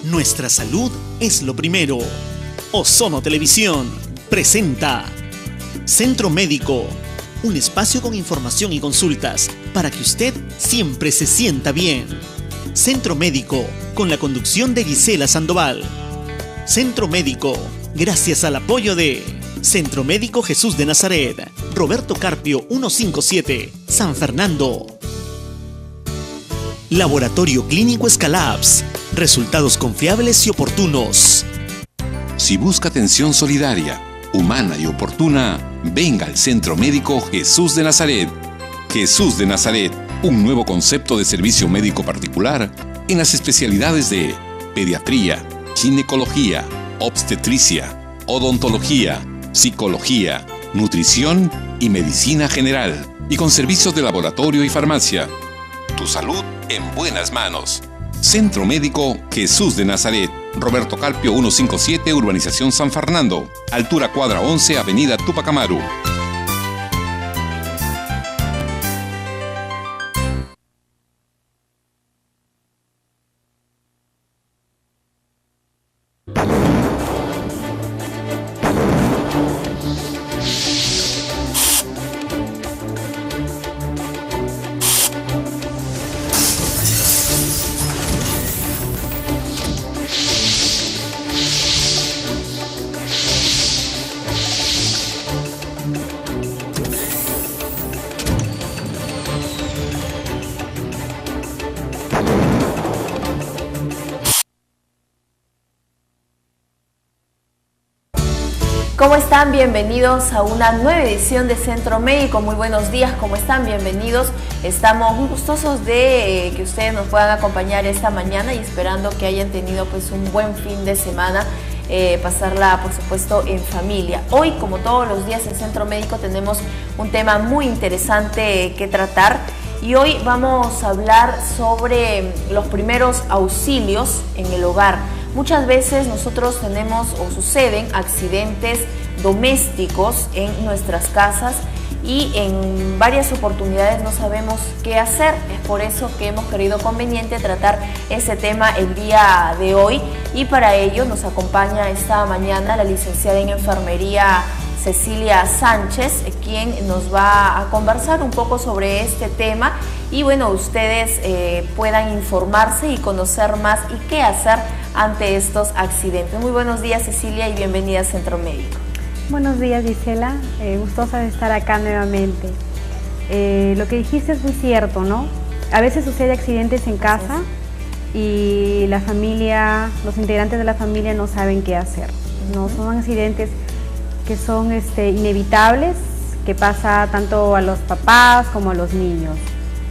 Nuestra salud es lo primero. Ozono Televisión presenta Centro Médico, un espacio con información y consultas para que usted siempre se sienta bien. Centro Médico, con la conducción de Gisela Sandoval. Centro Médico, gracias al apoyo de Centro Médico Jesús de Nazaret, Roberto Carpio 157, San Fernando. Laboratorio Clínico Escalabs, resultados confiables y oportunos. Si busca atención solidaria, humana y oportuna, venga al Centro Médico Jesús de Nazaret. Jesús de Nazaret, un nuevo concepto de servicio médico particular en las especialidades de pediatría, ginecología, obstetricia, odontología, psicología, nutrición y medicina general, y con servicios de laboratorio y farmacia. Tu salud en buenas manos. Centro Médico Jesús de Nazaret, Roberto Carpio 157, Urbanización San Fernando, altura cuadra 11, Avenida Túpac Amaru. ¿Cómo están? Bienvenidos a una nueva edición de Centro Médico. Muy buenos días, ¿cómo están? Bienvenidos. Estamos muy gustosos de que ustedes nos puedan acompañar esta mañana y esperando que hayan tenido pues un buen fin de semana, pasarla por supuesto en familia. Hoy, como todos los días en Centro Médico, tenemos un tema muy interesante que tratar y hoy vamos a hablar sobre los primeros auxilios en el hogar. Muchas veces nosotros tenemos o suceden accidentes domésticos en nuestras casas y en varias oportunidades no sabemos qué hacer. Es por eso que hemos querido conveniente tratar ese tema el día de hoy y para ello nos acompaña esta mañana la licenciada en enfermería Cecilia Sánchez, quien nos va a conversar un poco sobre este tema y bueno, ustedes puedan informarse y conocer más y qué hacer ante estos accidentes. Muy buenos días, Cecilia, y bienvenida a Centro Médico. Buenos días, Gisela, gustosa de estar acá nuevamente. Lo que dijiste es muy cierto, ¿no? A veces sucede accidentes en casa y la familia, los integrantes de la familia no saben qué hacer, ¿no? Son accidentes que son inevitables, que pasa tanto a los papás como a los niños,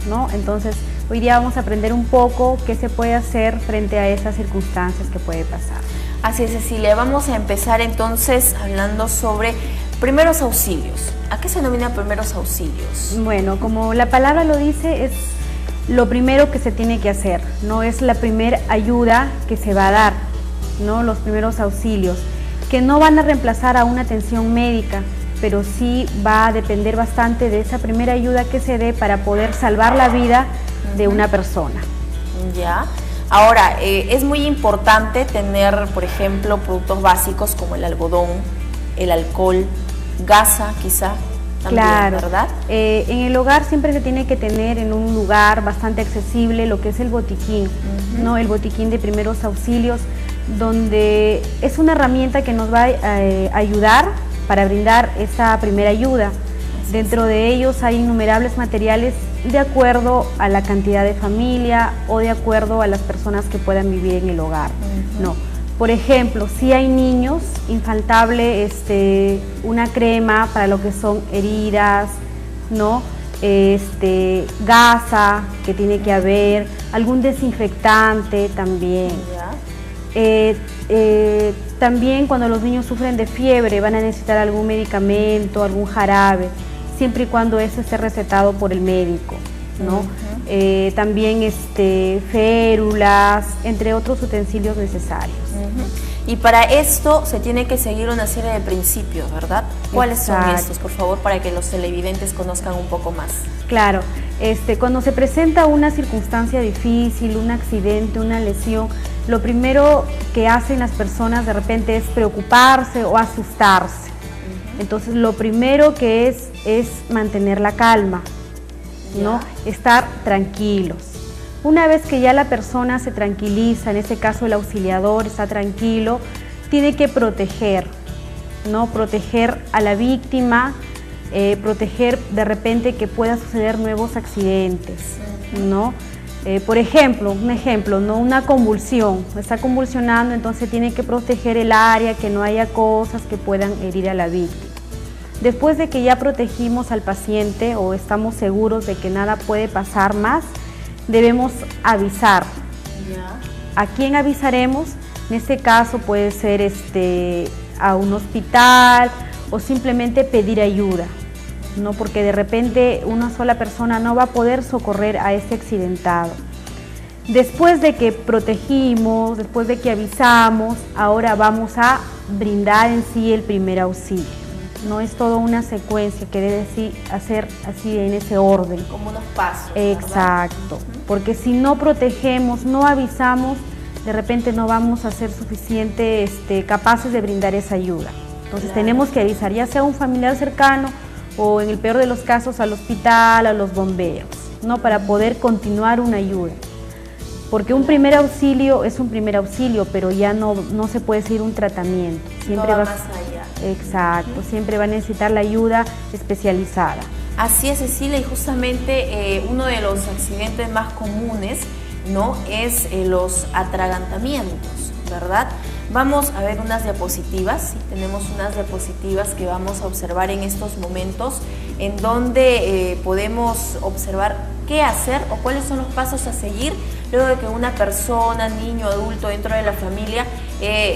¿no? Entonces, hoy día vamos a aprender un poco qué se puede hacer frente a esas circunstancias que puede pasar. Así es, Cecilia. Vamos a empezar entonces hablando sobre primeros auxilios. ¿A qué se denomina primeros auxilios? Bueno, como la palabra lo dice, es lo primero que se tiene que hacer, no es la primera ayuda que se va a dar, ¿no? Los primeros auxilios, que no van a reemplazar a una atención médica, pero sí va a depender bastante de esa primera ayuda que se dé para poder salvar la vida de una persona. Ya. Ahora, es muy importante tener, por ejemplo, productos básicos como el algodón, el alcohol, gasa quizá, también, claro, ¿verdad? En el hogar siempre se tiene que tener en un lugar bastante accesible lo que es el botiquín, ¿no? El botiquín de primeros auxilios, donde es una herramienta que nos va a ayudar para brindar esa primera ayuda. Dentro de ellos hay innumerables materiales de acuerdo a la cantidad de familia o de acuerdo a las personas que puedan vivir en el hogar, ¿no? Por ejemplo, si hay niños, infaltable una crema para lo que son heridas, ¿no? Gasa que tiene que haber, algún desinfectante también. También cuando los niños sufren de fiebre van a necesitar algún medicamento, algún jarabe, siempre y cuando eso esté recetado por el médico, ¿no? También férulas, entre otros utensilios necesarios. Y para esto se tiene que seguir una serie de principios, ¿verdad? ¿Cuáles son estos, por favor, para que los televidentes conozcan un poco más? Claro, cuando se presenta una circunstancia difícil, un accidente, una lesión, lo primero que hacen las personas de repente es preocuparse o asustarse. Entonces lo primero que es mantener la calma, ¿no? Estar tranquilos. Una vez que ya la persona se tranquiliza, en este caso el auxiliador está tranquilo, tiene que proteger, ¿no? Proteger a la víctima, proteger de repente que pueda suceder nuevos accidentes, ¿no? Por ejemplo, un ejemplo, ¿no? Una convulsión, está convulsionando, entonces tiene que proteger el área, que no haya cosas que puedan herir a la víctima. Después de que ya protegimos al paciente o estamos seguros de que nada puede pasar más, debemos avisar. ¿A quién avisaremos? En este caso puede ser a un hospital o simplemente pedir ayuda, ¿no? Porque de repente una sola persona no va a poder socorrer a ese accidentado. Después de que protegimos, después de que avisamos, ahora vamos a brindar en sí el primer auxilio. No es toda una secuencia que debe hacer así en ese orden. Como unos pasos. Exacto, porque si no protegemos, no avisamos, de repente no vamos a ser suficiente capaces de brindar esa ayuda. Entonces tenemos que avisar, ya sea a un familiar cercano o en el peor de los casos al hospital, a los bomberos, ¿no? Para poder continuar una ayuda. Porque un primer auxilio es un primer auxilio, pero ya no se puede seguir un tratamiento. Siempre va más allá. Exacto, siempre va a necesitar la ayuda especializada. Así es, Cecilia, y justamente uno de los accidentes más comunes, ¿no? Es los atragantamientos, ¿verdad? Vamos a ver unas diapositivas, ¿sí? Tenemos unas diapositivas que vamos a observar en estos momentos, en donde podemos observar qué hacer o cuáles son los pasos a seguir luego de que una persona, niño, adulto dentro de la familia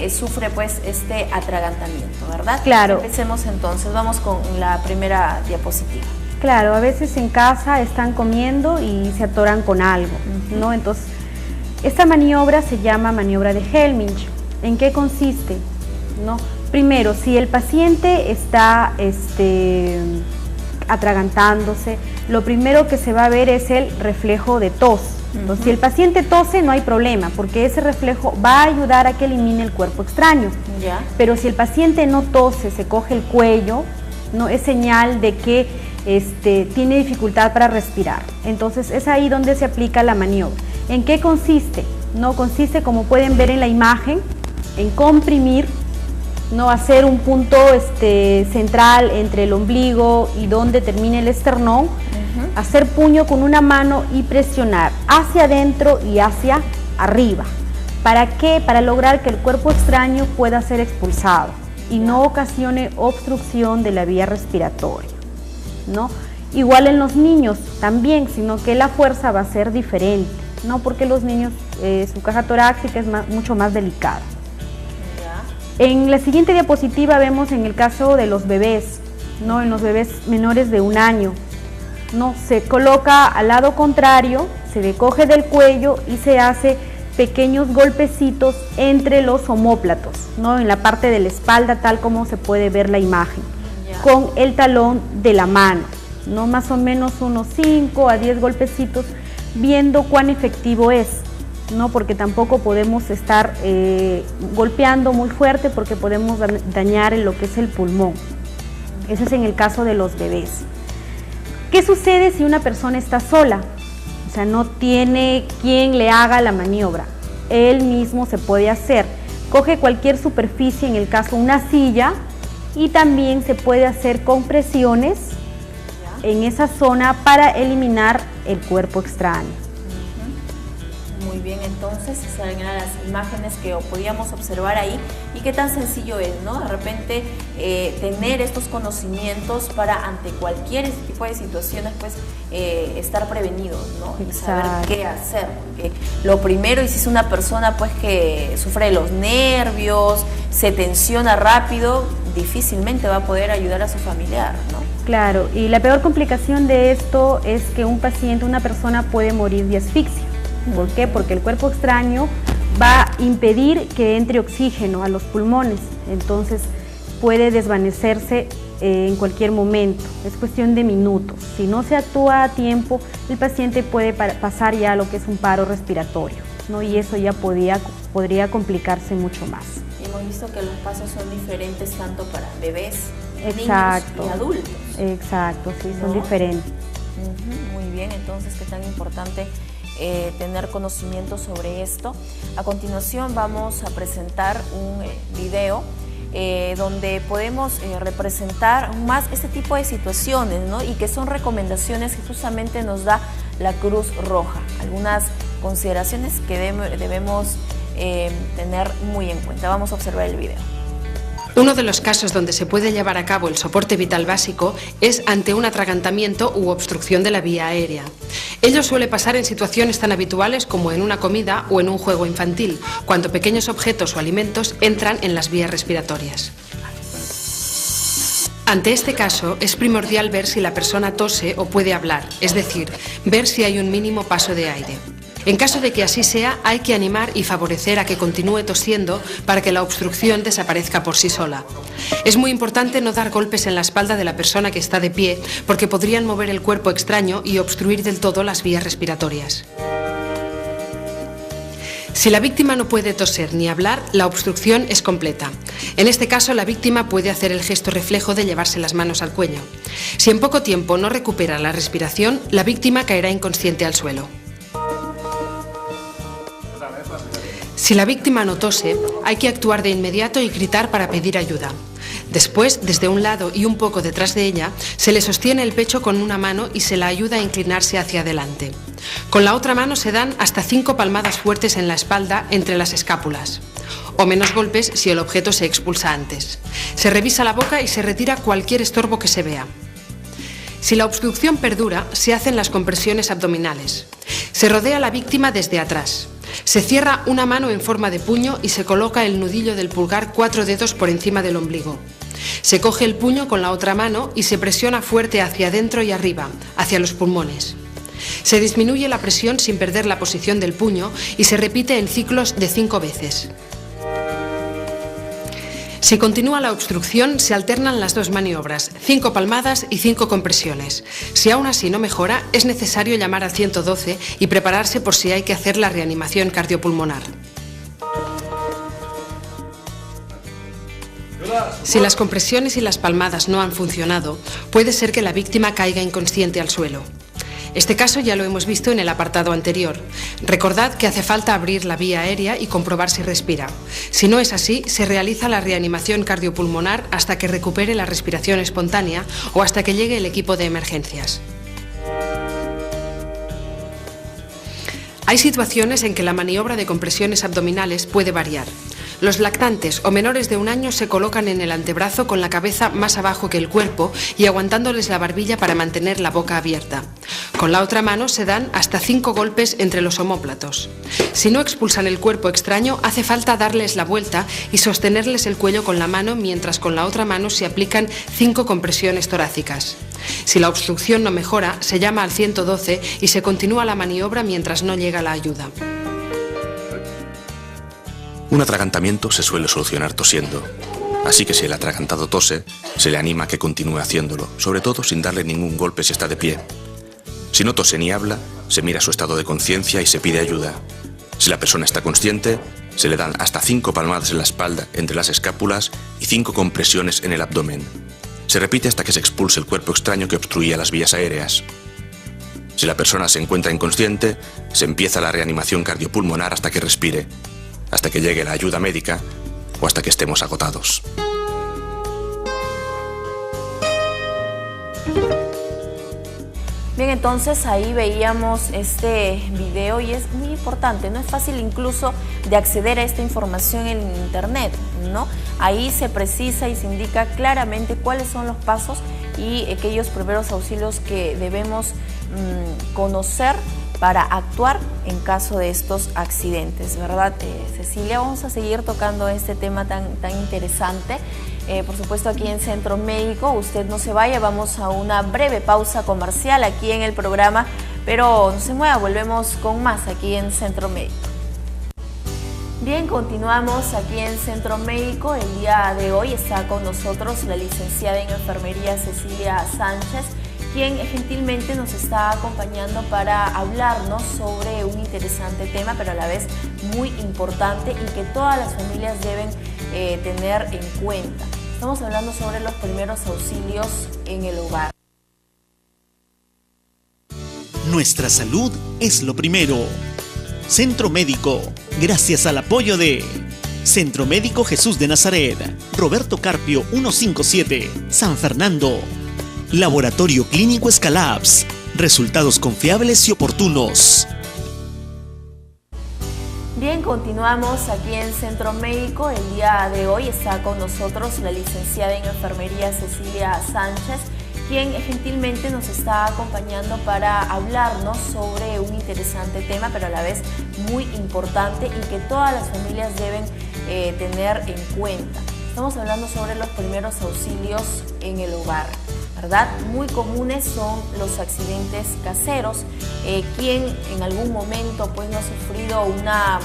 sufre pues este atragantamiento, ¿verdad? Claro. Empecemos entonces, vamos con la primera diapositiva. Claro, a veces en casa están comiendo y se atoran con algo, ¿no? Entonces, esta maniobra se llama maniobra de Helmich. ¿En qué consiste? ¿No? Primero, si el paciente está atragantándose, lo primero que se va a ver es el reflejo de tos. Entonces, si el paciente tose, no hay problema, porque ese reflejo va a ayudar a que elimine el cuerpo extraño. ¿Ya? Pero si el paciente no tose, se coge el cuello, ¿no? Es señal de que tiene dificultad para respirar. Entonces, es ahí donde se aplica la maniobra. ¿En qué consiste? No consiste, como pueden ver en la imagen, en comprimir, no hacer un punto central entre el ombligo y donde termina el esternón, hacer puño con una mano y presionar hacia adentro y hacia arriba. ¿Para qué? Para lograr que el cuerpo extraño pueda ser expulsado y no ocasione obstrucción de la vía respiratoria, ¿no? Igual en los niños también, sino que la fuerza va a ser diferente, ¿no? Porque los niños, su caja torácica es mucho más delicada. En la siguiente diapositiva vemos en el caso de los bebés, ¿no? En los bebés menores de 1 año, ¿no? Se coloca al lado contrario, se le coge del cuello y se hace pequeños golpecitos entre los omóplatos, ¿no? En la parte de la espalda, tal como se puede ver la imagen, con el talón de la mano, ¿no? Más o menos unos 5 a 10 golpecitos, viendo cuán efectivo es, ¿no? Porque tampoco podemos estar golpeando muy fuerte porque podemos dañar en lo que es el pulmón. Eso es en el caso de los bebés. ¿Qué sucede si una persona está sola? O sea, no tiene quien le haga la maniobra. Él mismo se puede hacer. Coge cualquier superficie, en el caso una silla, y también se puede hacer compresiones en esa zona para eliminar el cuerpo extraño. Muy bien, entonces esas eran las imágenes que podíamos observar ahí y qué tan sencillo es, ¿no? De repente tener estos conocimientos para ante cualquier tipo de situaciones, pues estar prevenidos, ¿no? Y saber qué hacer, porque lo primero, y si es una persona pues que sufre de los nervios, se tensiona rápido, difícilmente va a poder ayudar a su familiar, ¿no? Claro, y la peor complicación de esto es que un paciente, una persona puede morir de asfixia. ¿Por qué? Porque el cuerpo extraño va a impedir que entre oxígeno a los pulmones, entonces puede desvanecerse en cualquier momento, es cuestión de minutos. Si no se actúa a tiempo, el paciente puede pasar ya a lo que es un paro respiratorio, ¿no? Y eso ya podría podría complicarse mucho más. Y hemos visto que los pasos son diferentes tanto para bebés, exacto, niños y adultos. Exacto, sí, ¿no? son diferentes. Muy bien, entonces qué tan importante tener conocimiento sobre esto. A continuación vamos a presentar un video donde podemos representar más este tipo de situaciones, ¿no? Y que son recomendaciones que justamente nos da la Cruz Roja. Algunas consideraciones que debemos tener muy en cuenta. Vamos a observar el video. Uno de los casos donde se puede llevar a cabo el soporte vital básico es ante un atragantamiento u obstrucción de la vía aérea. Ello suele pasar en situaciones tan habituales como en una comida o en un juego infantil, cuando pequeños objetos o alimentos entran en las vías respiratorias. Ante este caso, es primordial ver si la persona tose o puede hablar, es decir, ver si hay un mínimo paso de aire. En caso de que así sea, hay que animar y favorecer a que continúe tosiendo para que la obstrucción desaparezca por sí sola. Es muy importante no dar golpes en la espalda de la persona que está de pie, porque podrían mover el cuerpo extraño y obstruir del todo las vías respiratorias. Si la víctima no puede toser ni hablar, la obstrucción es completa. En este caso, la víctima puede hacer el gesto reflejo de llevarse las manos al cuello. Si en poco tiempo no recupera la respiración, la víctima caerá inconsciente al suelo. Si la víctima no tose, hay que actuar de inmediato y gritar para pedir ayuda. Después, desde un lado y un poco detrás de ella, se le sostiene el pecho con una mano y se la ayuda a inclinarse hacia adelante. Con la otra mano se dan hasta 5 palmadas fuertes en la espalda entre las escápulas, o menos golpes si el objeto se expulsa antes. Se revisa la boca y se retira cualquier estorbo que se vea. Si la obstrucción perdura, se hacen las compresiones abdominales. Se rodea a la víctima desde atrás. Se cierra una mano en forma de puño y se coloca el nudillo del pulgar 4 dedos por encima del ombligo. Se coge el puño con la otra mano y se presiona fuerte hacia adentro y arriba, hacia los pulmones. Se disminuye la presión sin perder la posición del puño y se repite en ciclos de 5 veces. Si continúa la obstrucción, se alternan las dos maniobras, 5 palmadas y 5 compresiones. Si aún así no mejora, es necesario llamar al 112 y prepararse por si hay que hacer la reanimación cardiopulmonar. Si las compresiones y las palmadas no han funcionado, puede ser que la víctima caiga inconsciente al suelo. Este caso ya lo hemos visto en el apartado anterior. Recordad que hace falta abrir la vía aérea y comprobar si respira. Si no es así, se realiza la reanimación cardiopulmonar hasta que recupere la respiración espontánea o hasta que llegue el equipo de emergencias. Hay situaciones en que la maniobra de compresiones abdominales puede variar. Los lactantes o menores de 1 año se colocan en el antebrazo con la cabeza más abajo que el cuerpo y aguantándoles la barbilla para mantener la boca abierta. Con la otra mano se dan hasta 5 golpes entre los omóplatos. Si no expulsan el cuerpo extraño, hace falta darles la vuelta y sostenerles el cuello con la mano mientras con la otra mano se aplican 5 compresiones torácicas. Si la obstrucción no mejora, se llama al 112 y se continúa la maniobra mientras no llega la ayuda. Un atragantamiento se suele solucionar tosiendo, así que si el atragantado tose, se le anima a que continúe haciéndolo, sobre todo sin darle ningún golpe si está de pie. Si no tose ni habla, se mira su estado de conciencia y se pide ayuda. Si la persona está consciente, se le dan hasta 5 palmadas en la espalda entre las escápulas y 5 compresiones en el abdomen. Se repite hasta que se expulse el cuerpo extraño que obstruía las vías aéreas. Si la persona se encuentra inconsciente, se empieza la reanimación cardiopulmonar hasta que respire, hasta que llegue la ayuda médica o hasta que estemos agotados. Bien, entonces ahí veíamos este video y es muy importante, no es fácil incluso de acceder a esta información en internet, ¿no? Ahí se precisa y se indica claramente cuáles son los pasos y aquellos primeros auxilios que debemos conocer para actuar en caso de estos accidentes, ¿verdad, Cecilia? Vamos a seguir tocando este tema tan interesante. Por supuesto, aquí en Centro Médico, usted no se vaya, vamos a una breve pausa comercial aquí en el programa, pero no se mueva, volvemos con más aquí en Centro Médico. Bien, continuamos aquí en Centro Médico. El día de hoy está con nosotros la licenciada en Enfermería Cecilia Sánchez, quien gentilmente nos está acompañando para hablarnos sobre un interesante tema, pero a la vez muy importante y que todas las familias deben tener en cuenta. Estamos hablando sobre los primeros auxilios en el hogar. Nuestra salud es lo primero. Centro Médico, gracias al apoyo de Centro Médico Jesús de Nazaret, Roberto Carpio 157, San Fernando. Laboratorio Clínico Escalabs, resultados confiables y oportunos. Bien, continuamos aquí en Centro Médico. El día de hoy está con nosotros la licenciada en enfermería Cecilia Sánchez, quien gentilmente nos está acompañando para hablarnos sobre un interesante tema, pero a la vez muy importante y que todas las familias deben tener en cuenta. Estamos hablando sobre los primeros auxilios en el hogar, ¿verdad? Muy comunes son los accidentes caseros. Quien en algún momento pues no ha sufrido una,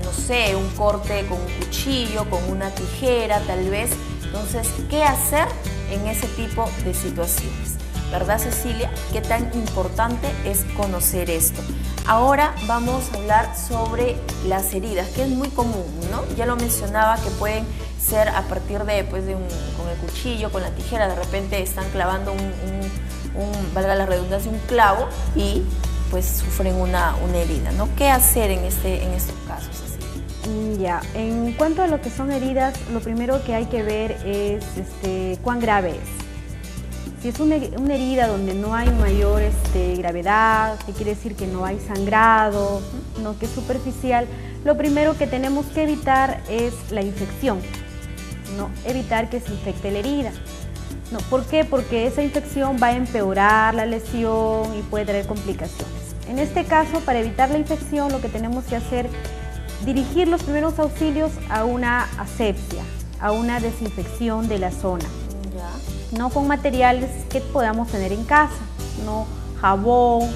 no sé, un corte con un cuchillo, con una tijera tal vez. Entonces, ¿qué hacer en ese tipo de situaciones? ¿Verdad, Cecilia? ¿Qué tan importante es conocer esto? Ahora vamos a hablar sobre las heridas, que es muy común, ¿no? Ya lo mencionaba que pueden ser a partir de, pues, con el cuchillo, con la tijera, de repente están clavando valga la redundancia, un clavo y pues sufren una herida, ¿no? ¿Qué hacer en estos casos, Cecilia? Ya, en cuanto a lo que son heridas, lo primero que hay que ver es cuán grave es. Si es una herida donde no hay mayor gravedad, que quiere decir que no hay sangrado, no, que es superficial, lo primero que tenemos que evitar es la infección, ¿no? Evitar que se infecte la herida. No, ¿por qué? Porque esa infección va a empeorar la lesión y puede traer complicaciones. En este caso, para evitar la infección, lo que tenemos que hacer es dirigir los primeros auxilios a una asepsia, a una desinfección de la zona. No con materiales que podamos tener en casa, no jabón,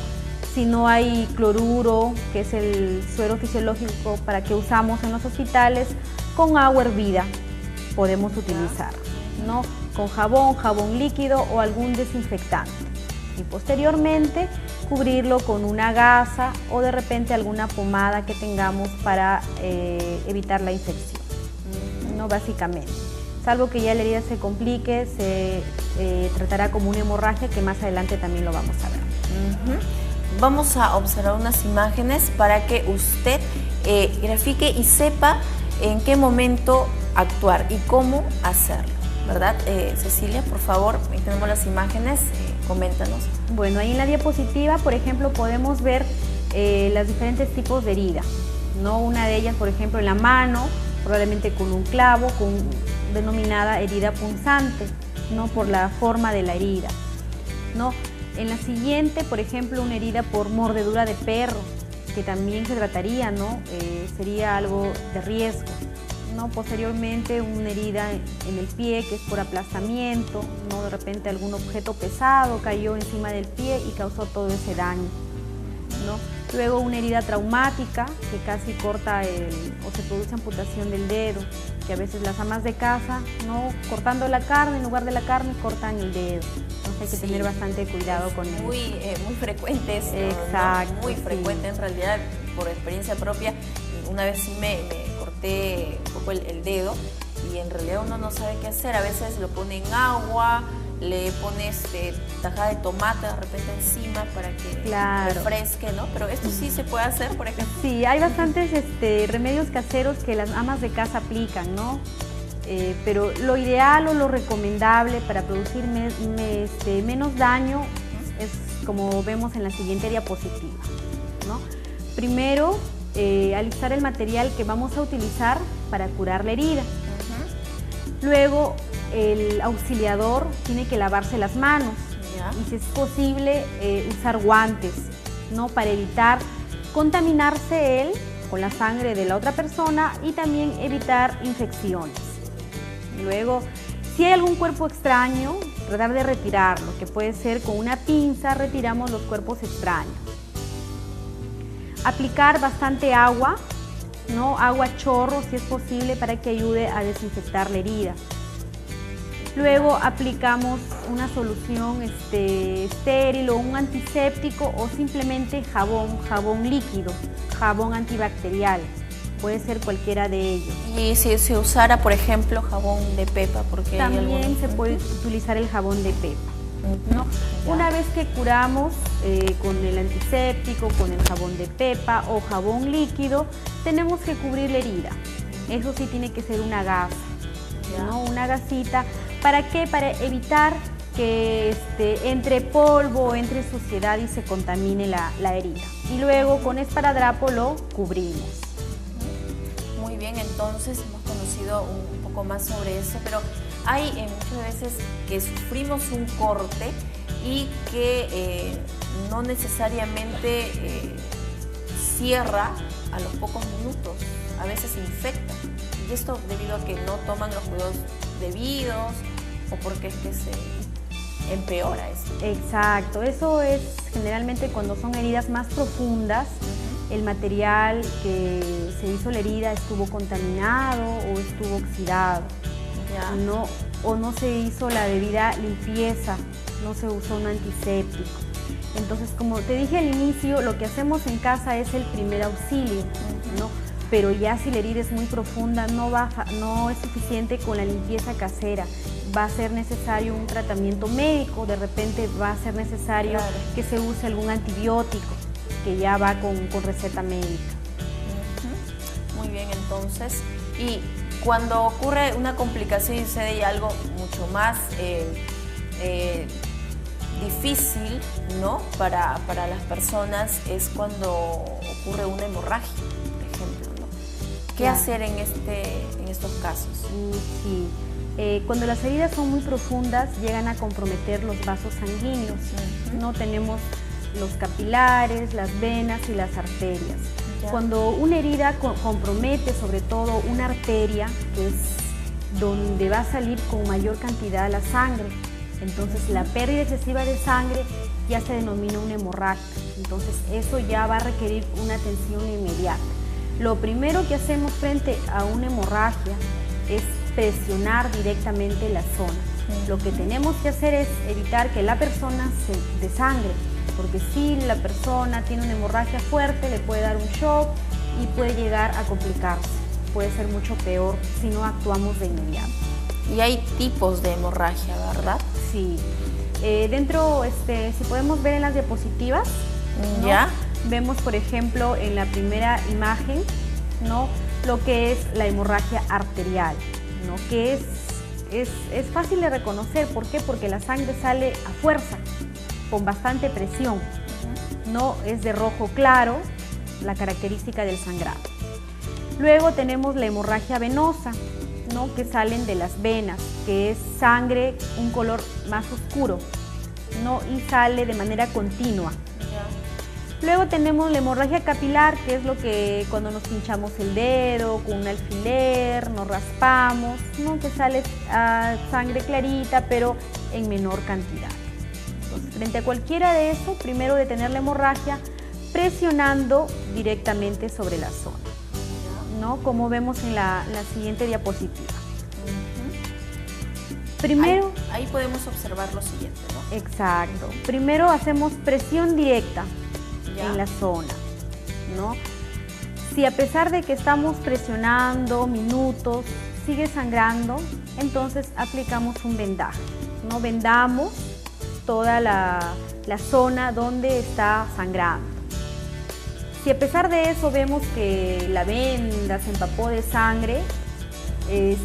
si no hay cloruro, que es el suero fisiológico para que usamos en los hospitales, con agua hervida podemos utilizar, ¿no? Con jabón líquido o algún desinfectante. Y posteriormente cubrirlo con una gasa o de repente alguna pomada que tengamos para evitar la infección, ¿no? Básicamente. Salvo que ya la herida se complique, se tratará como una hemorragia, que más adelante también lo vamos a ver. Vamos a observar unas imágenes para que usted grafique y sepa en qué momento actuar y cómo hacerlo, ¿verdad? Cecilia, por favor, ahí tenemos las imágenes, coméntanos. Bueno, ahí en la diapositiva, por ejemplo, podemos ver los diferentes tipos de herida, ¿no? Una de ellas, por ejemplo, en la mano, probablemente con un clavo, denominada herida punzante, ¿no? Por la forma de la herida, ¿no? En la siguiente, por ejemplo, una herida por mordedura de perro, que también se trataría, ¿no? Sería algo de riesgo, ¿no? Posteriormente, una herida en el pie, que es por aplastamiento, ¿no? De repente algún objeto pesado cayó encima del pie y causó todo ese daño, ¿no? Luego una herida traumática, que casi corta o se produce amputación del dedo, que a veces las amas de casa, ¿no? Cortando la carne, en lugar de la carne, cortan el dedo. Entonces hay que tener bastante cuidado con eso. Muy frecuente esto, exacto, ¿no? Muy frecuente, en realidad, por experiencia propia. Una vez sí me corté un poco el dedo y en realidad uno no sabe qué hacer. A veces lo pone en agua, le pones tajada de tomate de repente encima para que refresque, ¿no? Pero esto sí se puede hacer, por ejemplo. Sí, hay bastantes remedios caseros que las amas de casa aplican, ¿no? Pero lo ideal o lo recomendable para producir menos daño es como vemos en la siguiente diapositiva, ¿no? Primero, alistar el material que vamos a utilizar para curar la herida. Luego, el auxiliador tiene que lavarse las manos y, si es posible, usar guantes, ¿no? Para evitar contaminarse él con la sangre de la otra persona y también evitar infecciones. Luego, si hay algún cuerpo extraño, tratar de retirarlo, que puede ser con una pinza, retiramos los cuerpos extraños. Aplicar bastante agua, ¿no? Agua a chorro, si es posible, para que ayude a desinfectar la herida. Luego aplicamos una solución estéril o un antiséptico o simplemente jabón líquido, jabón antibacterial. Puede ser cualquiera de ellos. Y si se usara, por ejemplo, jabón de pepa, porque también se puede utilizar el jabón de pepa, ¿no? Ya. Una vez que curamos con el antiséptico, con el jabón de pepa o jabón líquido, tenemos que cubrir la herida. Eso sí tiene que ser una gasa, ¿no? Una gasita. ¿Para qué? Para evitar que entre polvo o entre suciedad y se contamine la herida. Y luego con esparadrapo lo cubrimos. Muy bien, entonces hemos conocido un poco más sobre eso, pero hay muchas veces que sufrimos un corte y que no necesariamente cierra a los pocos minutos, a veces infecta. Y esto debido a que no toman los cuidados debidos o porque es que se empeora eso. Exacto, eso es generalmente cuando son heridas más profundas. El material que se hizo la herida estuvo contaminado o estuvo oxidado, o no se hizo la debida limpieza, no se usó un antiséptico. Entonces, como te dije al inicio, lo que hacemos en casa es el primer auxilio, ¿no? Pero ya si la herida es muy profunda, no es suficiente con la limpieza casera. Va a ser necesario un tratamiento médico, de repente va a ser necesario que se use algún antibiótico, que ya va con receta médica. Muy bien, entonces, y cuando ocurre una complicación y sucede ya algo mucho más difícil, ¿no? Para las personas es cuando ocurre una hemorragia, por ejemplo, ¿no? ¿Qué hacer en estos casos? Sí. Cuando las heridas son muy profundas, llegan a comprometer los vasos sanguíneos. No tenemos los capilares, las venas y las arterias. Cuando una herida compromete sobre todo una arteria, que es donde va a salir con mayor cantidad la sangre, entonces la pérdida excesiva de sangre ya se denomina una hemorragia. Entonces eso ya va a requerir una atención inmediata. Lo primero que hacemos frente a una hemorragia es presionar directamente la zona. Lo que tenemos que hacer es evitar que la persona se desangre, porque si la persona tiene una hemorragia fuerte, le puede dar un shock y puede llegar a complicarse. Puede ser mucho peor si no actuamos de inmediato. Y hay tipos de hemorragia, ¿verdad? Sí. Dentro, si podemos ver en las diapositivas, ¿no? ¿Ya? Vemos, por ejemplo, en la primera imagen, ¿no? Lo que es la hemorragia arterial, ¿no? Que es fácil de reconocer. ¿Por qué? Porque la sangre sale a fuerza, con bastante presión. No es de rojo claro, la característica del sangrado. Luego tenemos la hemorragia venosa, ¿no? Que salen de las venas, que es sangre, un color más oscuro, ¿no? Y sale de manera continua. Luego tenemos la hemorragia capilar, que es lo que cuando nos pinchamos el dedo con un alfiler, nos raspamos, ¿no? Que sale sangre clarita, pero en menor cantidad. Entonces, frente a cualquiera de eso, primero detener la hemorragia presionando directamente sobre la zona, ¿no? Como vemos en la siguiente diapositiva. Primero, ahí podemos observar lo siguiente, ¿no? Exacto. Primero hacemos presión directa Ya. en la zona, ¿no? Si a pesar de que estamos presionando minutos, sigue sangrando, entonces aplicamos un vendaje, ¿no? Vendamos toda la zona donde está sangrando. Si a pesar de eso vemos que la venda se empapó de sangre,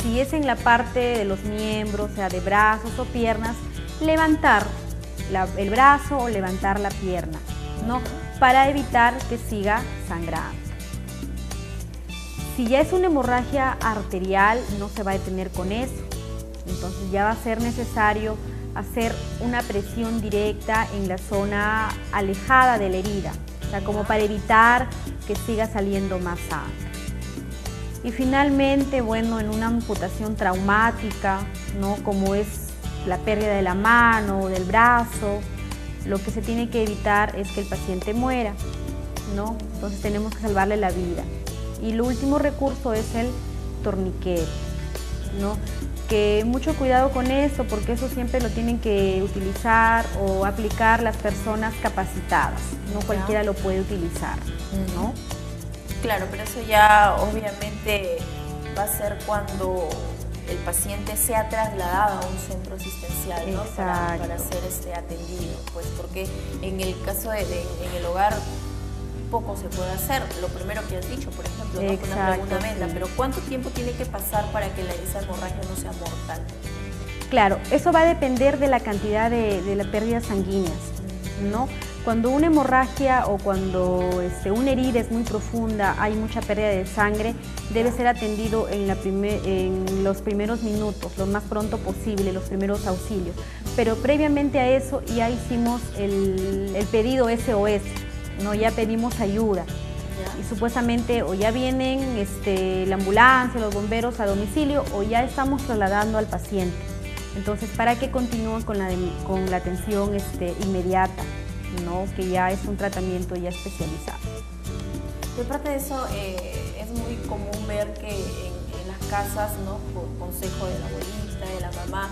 si es en la parte de los miembros, o sea, de brazos o piernas, levantar el brazo o levantar la pierna, ¿no? Para evitar que siga sangrando. Si ya es una hemorragia arterial, no se va a detener con eso. Entonces ya va a ser necesario hacer una presión directa en la zona alejada de la herida, o sea, como para evitar que siga saliendo más sangre. Y finalmente, bueno, en una amputación traumática, ¿no? Como es la pérdida de la mano o del brazo, lo que se tiene que evitar es que el paciente muera, ¿no? Entonces tenemos que salvarle la vida. Y el último recurso es el torniquete, ¿no? que mucho cuidado con esto, porque eso siempre lo tienen que utilizar o aplicar las personas capacitadas, no cualquiera lo puede utilizar, ¿no? Claro, pero eso ya obviamente va a ser cuando el paciente sea trasladado a un centro asistencial, ¿no? Para ser atendido, pues porque en el caso en el hogar poco se puede hacer. Lo primero que has dicho, por ejemplo, ¿no? Ponerle una venda, pero ¿cuánto tiempo tiene que pasar para que esa hemorragia no sea mortal? Claro, eso va a depender de la cantidad de las pérdidas sanguíneas, ¿no? Cuando una hemorragia o cuando una herida es muy profunda, hay mucha pérdida de sangre, debe ser atendido en los primeros minutos, lo más pronto posible, los primeros auxilios. Pero previamente a eso ya hicimos el pedido SOS, ¿no? Ya pedimos ayuda. Y supuestamente o ya vienen la ambulancia, los bomberos a domicilio o ya estamos trasladando al paciente. Entonces, para que continúen con la atención inmediata, ¿no? Que ya es un tratamiento ya especializado. De parte de eso, es muy común ver que en las casas, ¿no? Por consejo de la abuelita, de la mamá,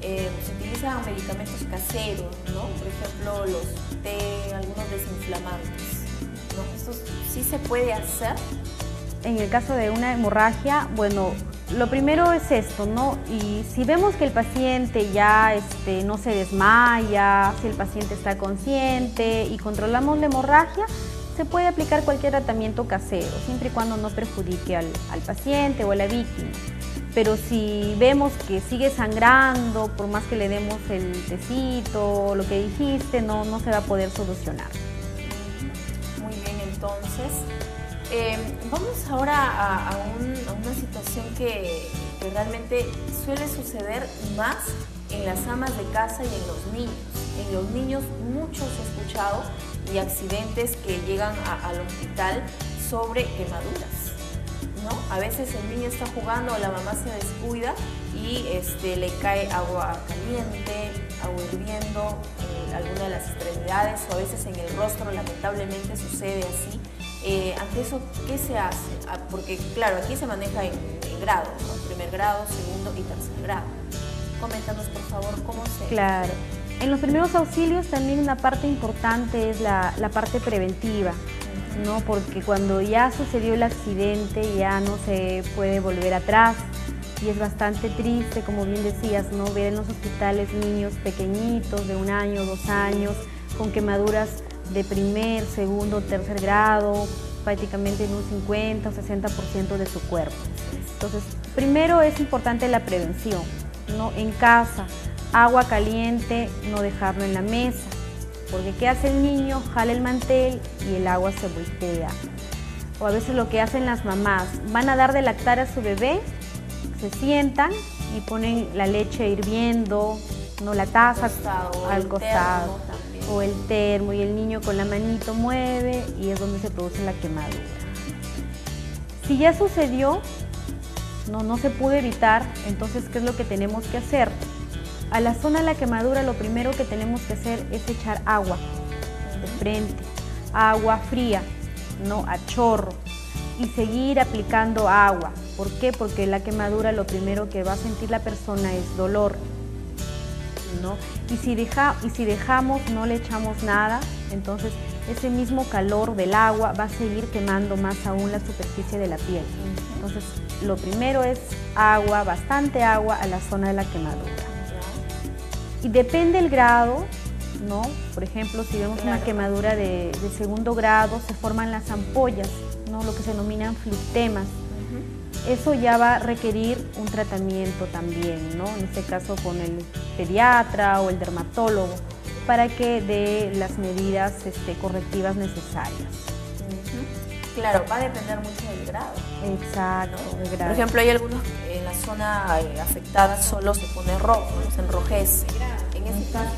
se utilizan medicamentos caseros, ¿no? Por ejemplo, los té, algunos desinflamantes, ¿no? ¿Esto sí se puede hacer? En el caso de una hemorragia, bueno, lo primero es esto, ¿no? Y si vemos que el paciente ya no se desmaya, si el paciente está consciente y controlamos la hemorragia, se puede aplicar cualquier tratamiento casero, siempre y cuando no perjudique al paciente o a la víctima. Pero si vemos que sigue sangrando, por más que le demos el tecito, lo que dijiste, no se va a poder solucionar. Muy bien, entonces. Vamos ahora a una situación que realmente suele suceder más en las amas de casa y en los niños. En los niños muchos he escuchado y accidentes que llegan al hospital sobre quemaduras, ¿no? A veces el niño está jugando o la mamá se descuida y le cae agua caliente, agua hirviendo en alguna de las extremidades o a veces en el rostro, lamentablemente sucede así. Ante eso, ¿qué se hace? Porque claro, aquí se maneja en grado, ¿no? Primer grado, segundo y tercer grado. Coméntanos por favor cómo se... Claro, en los primeros auxilios también una parte importante es la parte preventiva, ¿no? Porque cuando ya sucedió el accidente ya no se puede volver atrás y es bastante triste, como bien decías, ¿no? Ver en los hospitales niños pequeñitos de 1 año, 2 años con quemaduras de primer, segundo, tercer grado, prácticamente en un 50 o 60% de su cuerpo. Entonces, primero es importante la prevención, ¿no? En casa, agua caliente, no dejarlo en la mesa, porque ¿qué hace el niño? Jala el mantel y el agua se voltea. O a veces lo que hacen las mamás, van a dar de lactar a su bebé, se sientan y ponen la leche hirviendo, no la taza al costado. O el termo y el niño con la manito mueve y es donde se produce la quemadura. Si ya sucedió, no se pudo evitar, entonces ¿qué es lo que tenemos que hacer? A la zona de la quemadura lo primero que tenemos que hacer es echar agua de frente, agua fría, no a chorro, y seguir aplicando agua. ¿Por qué? Porque la quemadura lo primero que va a sentir la persona es dolor, ¿no? Y si dejamos, no le echamos nada, entonces ese mismo calor del agua va a seguir quemando más aún la superficie de la piel. Entonces, lo primero es agua, bastante agua a la zona de la quemadura. Y depende del grado, ¿no? Por ejemplo, si vemos una quemadura de segundo grado, se forman las ampollas, ¿no? Lo que se denominan fluctemas. Eso ya va a requerir un tratamiento también, ¿no? En este caso con el pediatra o el dermatólogo, para que dé las medidas correctivas necesarias. Claro, va a depender mucho del grado. Exacto, del grado. Por ejemplo, hay algunos en la zona afectada solo se pone rojo, se enrojece. En ese caso...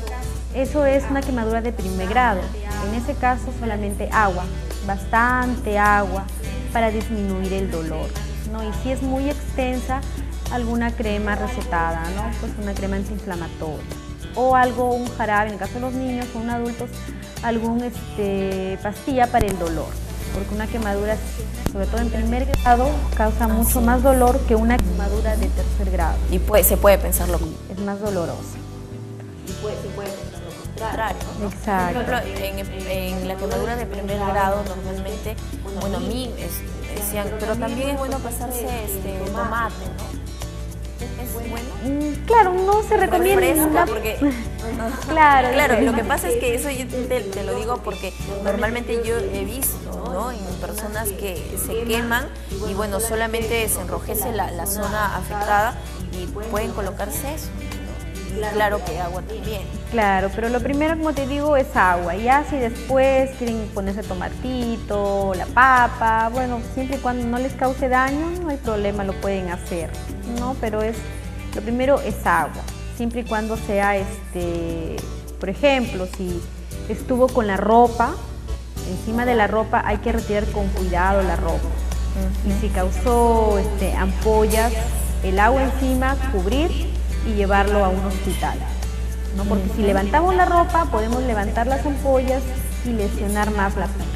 Eso es una quemadura de primer grado. En ese caso solamente agua, bastante agua, para disminuir el dolor, ¿no? Y si es muy extensa, alguna crema recetada, ¿no? Pues una crema antiinflamatoria o algo, un jarabe, en el caso de los niños o adultos, algún pastilla para el dolor. porque una quemadura, sobre todo en primer grado, causa mucho más dolor que una quemadura de tercer grado. Y se puede pensar lo mismo. Es más dolorosa. Se puede pensar lo contrario, ¿no? Exacto. Por ejemplo, en la quemadura de primer grado, normalmente, bueno, a mí decían, pero también es bueno pasarse tomate, ¿no? ¿Es bueno? Claro, no se recomienda. Porque, claro, lo que pasa es que eso yo te lo digo porque normalmente yo he visto, ¿no?, en personas que se queman y bueno, solamente se enrojece la zona afectada y pueden colocarse eso, ¿no? Claro que agua también. Claro, pero lo primero, como te digo, es agua. Ya si después quieren ponerse tomatito, la papa, bueno, siempre y cuando no les cause daño, no hay problema, lo pueden hacer, ¿no? Pero lo primero es agua, siempre y cuando sea, por ejemplo, si estuvo con la ropa, encima de la ropa hay que retirar con cuidado la ropa. Y si causó ampollas, el agua encima, cubrir y llevarlo a un hospital, ¿no? Porque si levantamos la ropa, podemos levantar las ampollas y lesionar más la piel.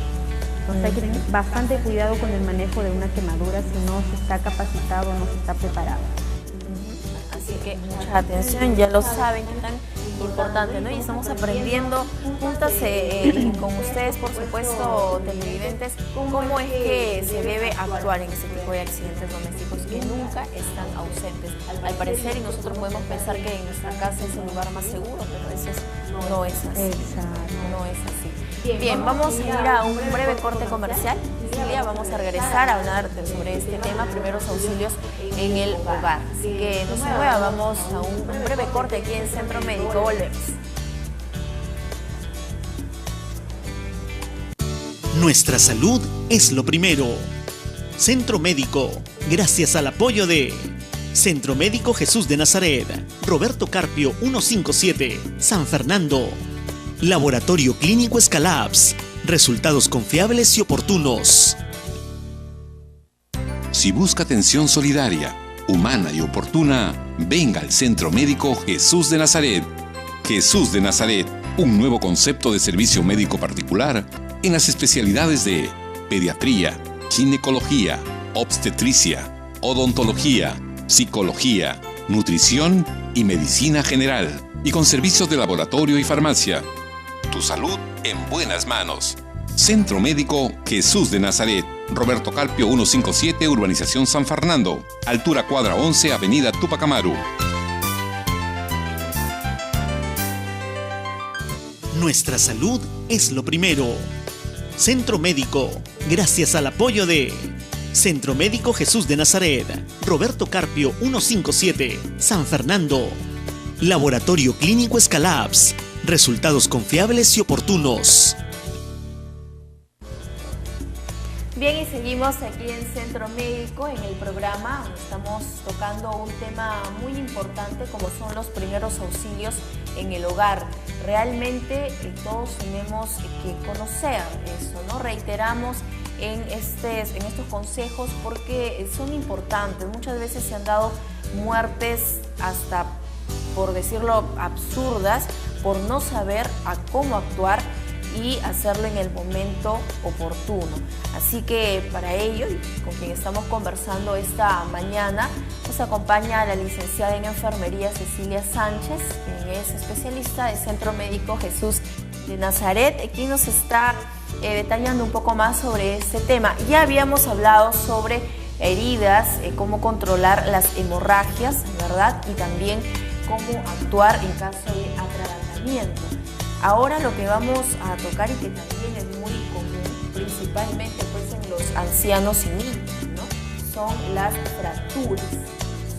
Entonces hay que tener bastante cuidado con el manejo de una quemadura si no se está capacitado o no se está preparado. Así que mucha atención, ya lo saben, es tan importante, ¿no? Y estamos aprendiendo juntas con ustedes, por supuesto, televidentes, cómo es que se debe actuar en este tipo de accidentes domésticos que nunca están ausentes. Al parecer, y nosotros podemos pensar que en nuestra casa es el lugar más seguro, pero a veces no es así. Exacto. No es así. Bien, vamos a ir a un breve corte comercial. Cecilia, vamos a regresar a hablar sobre este tema, primeros auxilios en el hogar. Así que no se mueva, vamos a un breve corte aquí en Centro Médico. Volvemos. Nuestra salud es lo primero. Centro Médico, gracias al apoyo de Centro Médico Jesús de Nazaret, Roberto Carpio 157, San Fernando. Laboratorio Clínico Escalabs, resultados confiables y oportunos. Si busca atención solidaria, humana y oportuna, venga al Centro Médico Jesús de Nazaret. Jesús de Nazaret, un nuevo concepto de servicio médico particular en las especialidades de pediatría, ginecología, obstetricia, odontología, psicología, nutrición y medicina general, y con servicios de laboratorio y farmacia. Tu salud en buenas manos. Centro Médico Jesús de Nazaret, Roberto Carpio 157, Urbanización San Fernando, altura cuadra 11, Avenida Túpac Amaru. Nuestra salud es lo primero. Centro Médico, gracias al apoyo de Centro Médico Jesús de Nazaret, Roberto Carpio 157, San Fernando. Laboratorio Clínico Escalabs, resultados confiables y oportunos. Bien, y seguimos aquí en Centro Médico, en el programa. Estamos tocando un tema muy importante como son los primeros auxilios en el hogar. Realmente todos tenemos que conocer eso, ¿no? Reiteramos en estos consejos porque son importantes. Muchas veces se han dado muertes hasta, por decirlo, absurdas, por no saber a cómo actuar y hacerlo en el momento oportuno. Así que para ello, y con quien estamos conversando esta mañana, nos acompaña la licenciada en enfermería Cecilia Sánchez, quien es especialista del Centro Médico Jesús de Nazaret, quien nos está detallando un poco más sobre este tema. Ya habíamos hablado sobre heridas, cómo controlar las hemorragias, ¿verdad? Y también cómo actuar en caso de atragantamiento. Ahora lo que vamos a tocar y que también es muy común, principalmente pues en los ancianos y niños, ¿no? Son las fracturas,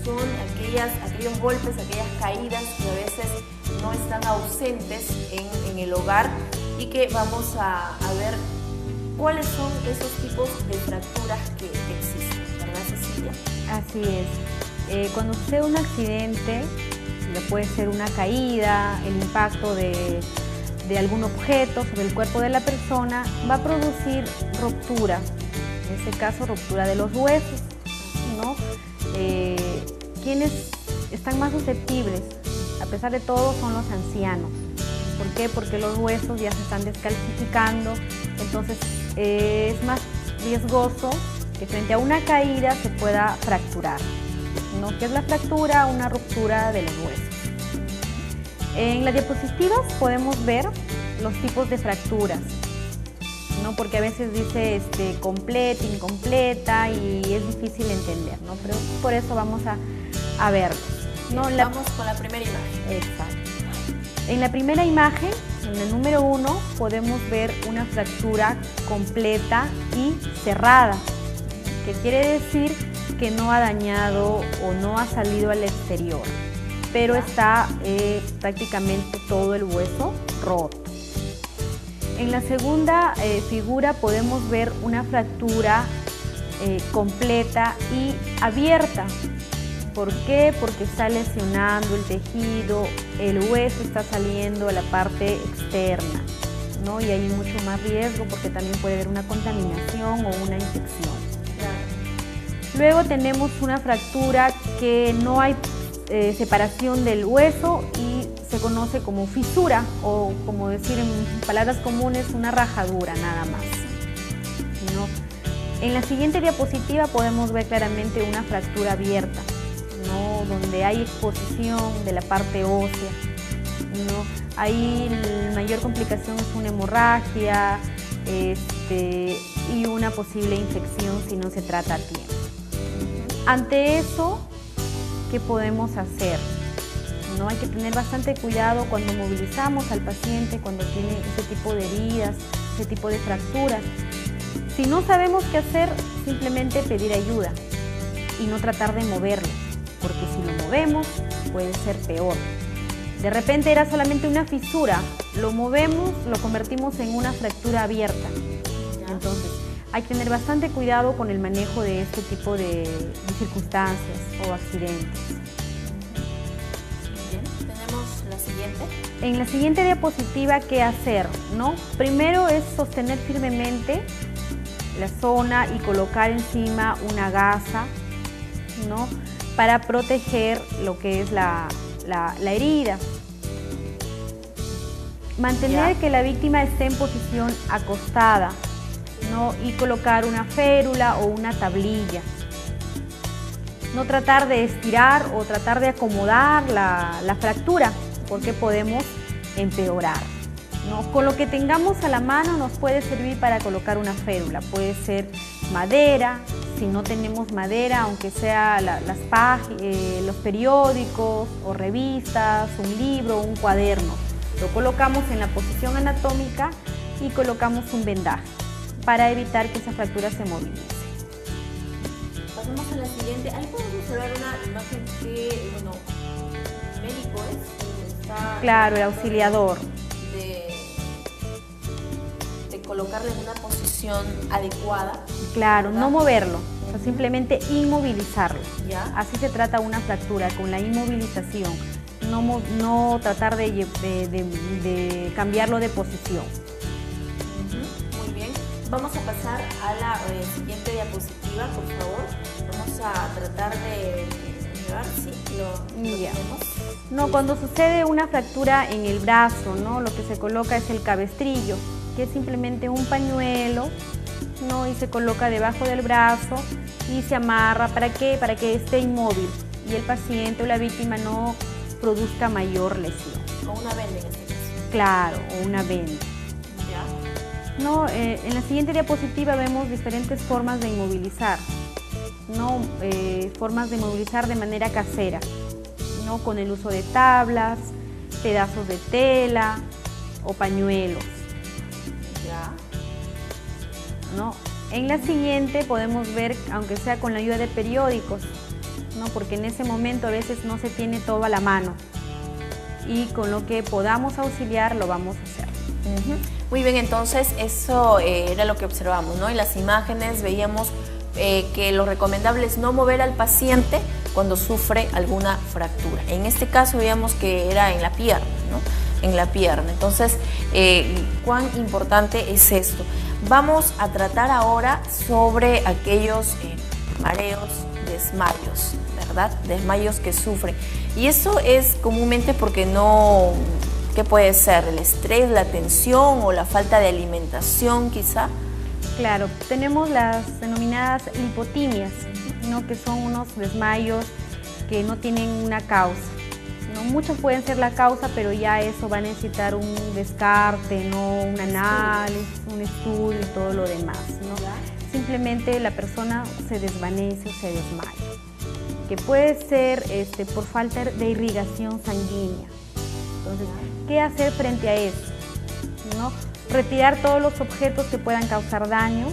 son aquellos golpes, aquellas caídas que a veces no están ausentes en el hogar y que vamos a ver cuáles son esos tipos de fracturas que existen, ¿verdad, Cecilia? Así es. Cuando sucede un accidente, puede ser una caída, el impacto de algún objeto sobre el cuerpo de la persona, va a producir ruptura, en este caso ruptura de los huesos, ¿no? Quienes están más susceptibles, a pesar de todo, son los ancianos. ¿Por qué? Porque los huesos ya se están descalcificando, entonces es más riesgoso que frente a una caída se pueda fracturar, ¿no? ¿Qué es la fractura? Una ruptura de los huesos. En las diapositivas podemos ver los tipos de fracturas, ¿no? Porque a veces dice completa, incompleta y es difícil entender, ¿no? Pero por eso vamos a verlos, ¿no? Vamos con la primera imagen. Exacto. En la primera imagen, en el número 1, podemos ver una fractura completa y cerrada, que quiere decir que no ha dañado o no ha salido al exterior, pero está prácticamente todo el hueso roto. En la segunda figura podemos ver una fractura completa y abierta. ¿Por qué? Porque está lesionando el tejido, el hueso está saliendo a la parte externa, ¿no? Y hay mucho más riesgo porque también puede haber una contaminación o una infección. Luego tenemos una fractura que no hay separación del hueso y se conoce como fisura o, como decir en palabras comunes, una rajadura nada más, ¿no? En la siguiente diapositiva podemos ver claramente una fractura abierta, ¿no? Donde hay exposición de la parte ósea, ¿no? Ahí la mayor complicación es una hemorragia y una posible infección si no se trata a tiempo. Ante eso, ¿qué podemos hacer? ¿No? Hay que tener bastante cuidado cuando movilizamos al paciente, cuando tiene ese tipo de heridas, ese tipo de fracturas. Si no sabemos qué hacer, simplemente pedir ayuda y no tratar de moverlo, porque si lo movemos puede ser peor. De repente era solamente una fisura, lo movemos, lo convertimos en una fractura abierta. Entonces, hay que tener bastante cuidado con el manejo de este tipo de circunstancias o accidentes. Bien, tenemos la siguiente. En la siguiente diapositiva, ¿qué hacer? ¿No? Primero es sostener firmemente la zona y colocar encima una gasa, ¿no? Para proteger lo que es la herida. Mantener que la víctima esté en posición acostada, ¿no? Y colocar una férula o una tablilla. No tratar de estirar o tratar de acomodar la fractura, porque podemos empeorar, ¿no? Con lo que tengamos a la mano nos puede servir para colocar una férula. Puede ser madera, si no tenemos madera, aunque sea los periódicos o revistas, un libro, un cuaderno. Lo colocamos en la posición anatómica y colocamos un vendaje para evitar que esa fractura se movilice. Pasamos a la siguiente. Ahí podemos observar una imagen que, bueno, el médico está... Claro, el auxiliador. De colocarle en una posición adecuada. Claro, ¿verdad? no moverlo, o sea, simplemente inmovilizarlo. ¿Ya? Así se trata una fractura, con la inmovilización. No tratar de cambiarlo de posición. Muy bien. Vamos a pasar a la siguiente diapositiva, por favor. Vamos a tratar de ver si lo tenemos. No, cuando sucede una fractura en el brazo, ¿no? Lo que se coloca es el cabestrillo, que es simplemente un pañuelo, ¿no? Y se coloca debajo del brazo y se amarra. ¿Para qué? Para que esté inmóvil y el paciente o la víctima no produzca mayor lesión. O una venda en este caso. Claro, o una venda. Ya. No, en la siguiente diapositiva vemos diferentes formas de inmovilizar, ¿no? Formas de inmovilizar de manera casera, ¿no? Con el uso de tablas, pedazos de tela o pañuelos. Ya. ¿No? En la siguiente podemos ver, aunque sea con la ayuda de periódicos, ¿no? Porque en ese momento a veces no se tiene todo a la mano y con lo que podamos auxiliar lo vamos a hacer. Muy bien, entonces eso era lo que observamos, ¿no? En las imágenes veíamos que lo recomendable es no mover al paciente cuando sufre alguna fractura. En este caso veíamos que era en la pierna, ¿no? En la pierna. Entonces, ¿cuán importante es esto? Vamos a tratar ahora sobre aquellos mareos, desmayos, ¿verdad? Desmayos que sufren. Y eso es comúnmente porque no... ¿Qué puede ser? ¿El estrés, la tensión o la falta de alimentación quizá? Claro, tenemos las denominadas lipotimias, ¿no? Que son unos desmayos que no tienen una causa, ¿no? Muchos pueden ser la causa, pero ya eso va a necesitar un descarte, ¿no? Un análisis, un estudio y todo lo demás, ¿no? Simplemente la persona se desvanece o se desmaya, que puede ser por falta de irrigación sanguínea. Entonces, ¿qué hacer frente a eso? ¿No? Retirar todos los objetos que puedan causar daño,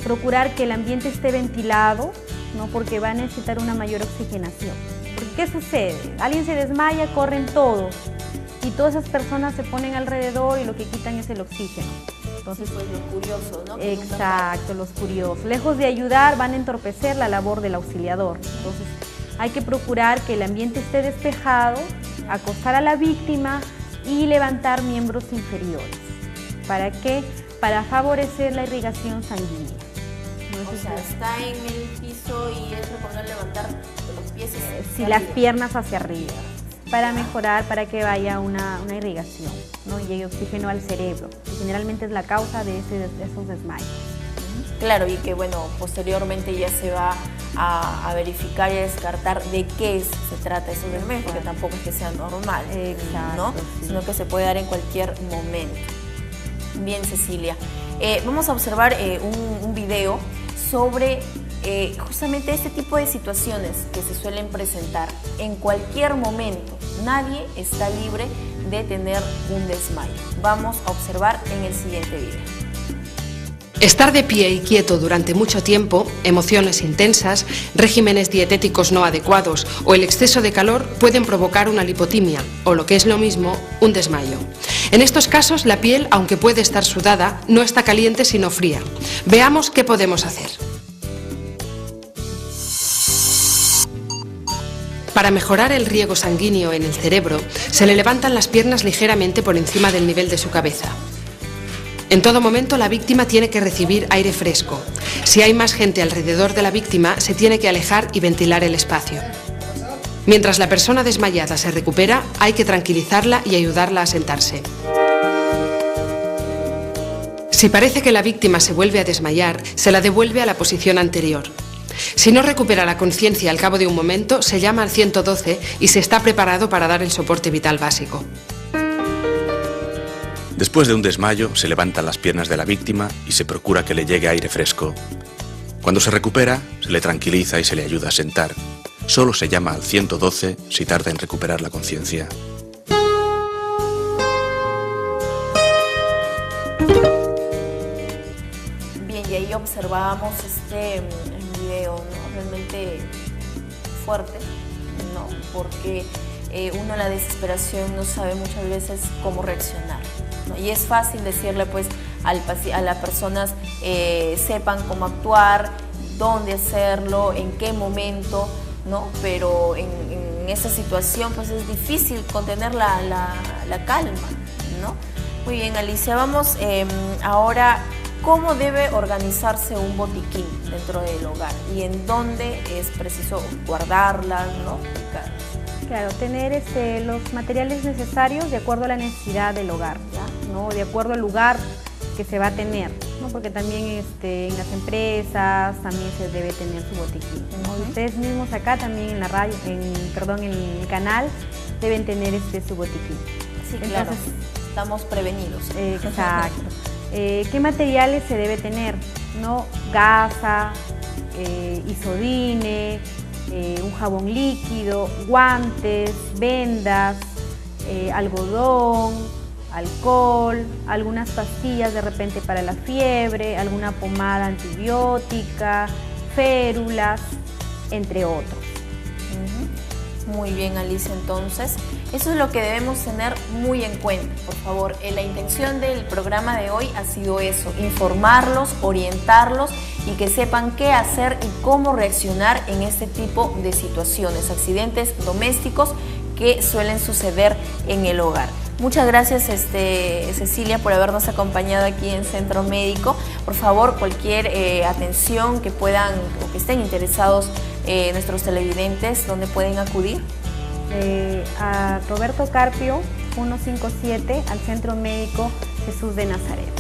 procurar que el ambiente esté ventilado, ¿no? Porque va a necesitar una mayor oxigenación. Porque ¿qué sucede? Alguien se desmaya, corren todos y todas esas personas se ponen alrededor y lo que quitan es el oxígeno. Entonces, sí, pues los curiosos, ¿no? Exacto, los curiosos. Lejos de ayudar, van a entorpecer la labor del auxiliador. Entonces, hay que procurar que el ambiente esté despejado, acostar a la víctima y levantar miembros inferiores. ¿Para qué? Para favorecer la irrigación sanguínea. ¿No? O sea, está en el piso y es recomendable levantar los pies sí, las piernas hacia arriba, para mejorar, para que vaya una irrigación, ¿no? Y llegue oxígeno al cerebro, que generalmente es la causa de esos desmayos. Claro, y que bueno, posteriormente ya se va a verificar y a descartar de qué se trata esos desmayos, porque tampoco es que sea normal, ¿no? Sí. Sino que se puede dar en cualquier momento. Bien, Cecilia. Vamos a observar un video sobre justamente este tipo de situaciones que se suelen presentar en cualquier momento. Nadie está libre de tener un desmayo. Vamos a observar en el siguiente video. Estar de pie y quieto durante mucho tiempo, emociones intensas, regímenes dietéticos no adecuados o el exceso de calor pueden provocar una lipotimia o, lo que es lo mismo, un desmayo. En estos casos, la piel, aunque puede estar sudada, no está caliente sino fría. Veamos qué podemos hacer. Para mejorar el riego sanguíneo en el cerebro, se le levantan las piernas ligeramente por encima del nivel de su cabeza. En todo momento la víctima tiene que recibir aire fresco. Si hay más gente alrededor de la víctima, se tiene que alejar y ventilar el espacio. Mientras la persona desmayada se recupera, hay que tranquilizarla y ayudarla a sentarse. Si parece que la víctima se vuelve a desmayar, se la devuelve a la posición anterior. Si no recupera la conciencia al cabo de un momento, se llama al 112 y se está preparado para dar el soporte vital básico. Después de un desmayo, se levantan las piernas de la víctima y se procura que le llegue aire fresco. Cuando se recupera, se le tranquiliza y se le ayuda a sentar. Solo se llama al 112 si tarda en recuperar la conciencia. Bien, y ahí observábamos este video, ¿no? Realmente fuerte, ¿no? Porque uno en la desesperación no sabe muchas veces cómo reaccionar, ¿no? Y es fácil decirle pues a las personas sepan cómo actuar, dónde hacerlo, en qué momento, ¿no? Pero en esa situación pues es difícil contener la calma, ¿no? Muy bien, Alicia, vamos ahora, ¿cómo debe organizarse un botiquín dentro del hogar y en dónde es preciso guardarlas, ¿no? Claro, tener los materiales necesarios de acuerdo a la necesidad del hogar, ¿ya? ¿No? De acuerdo al lugar que se va a tener, ¿no? Porque también en las empresas también se debe tener su botiquín, ¿no? Ustedes mismos acá también en la radio, en el canal deben tener su botiquín. Sí, claro. Entonces, estamos prevenidos. Exacto. ¿Qué materiales se debe tener? ¿No? Gasa, isodine, un jabón líquido, guantes, vendas, algodón, alcohol, algunas pastillas de repente para la fiebre, alguna pomada antibiótica, férulas, entre otros. Muy bien, Alicia, entonces eso es lo que debemos tener muy en cuenta, por favor. La intención del programa de hoy ha sido eso, informarlos, orientarlos y que sepan qué hacer y cómo reaccionar en este tipo de situaciones, accidentes domésticos que suelen suceder en el hogar. Muchas gracias Cecilia por habernos acompañado aquí en Centro Médico. Por favor, cualquier atención que puedan o que estén interesados nuestros televidentes, ¿dónde pueden acudir? A Roberto Carpio 157 al Centro Médico Jesús de Nazaret.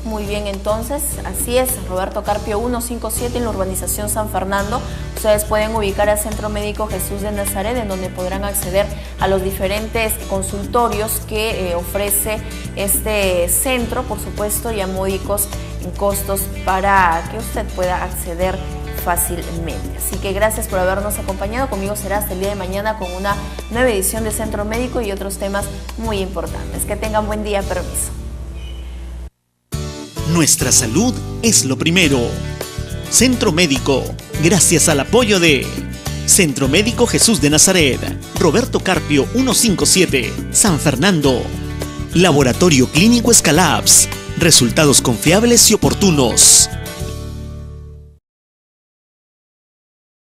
Muy bien, entonces, así es, Roberto Carpio 157 en la urbanización San Fernando. Ustedes pueden ubicar al Centro Médico Jesús de Nazaret, en donde podrán acceder a los diferentes consultorios que ofrece este centro, por supuesto, y a módicos en costos para que usted pueda acceder fácilmente. Así que gracias por habernos acompañado. Conmigo será hasta el día de mañana con una nueva edición de Centro Médico y otros temas muy importantes. Que tengan buen día, permiso. Nuestra salud es lo primero. Centro Médico, gracias al apoyo de Centro Médico Jesús de Nazaret, Roberto Carpio 157, San Fernando. Laboratorio Clínico Escalabs, resultados confiables y oportunos.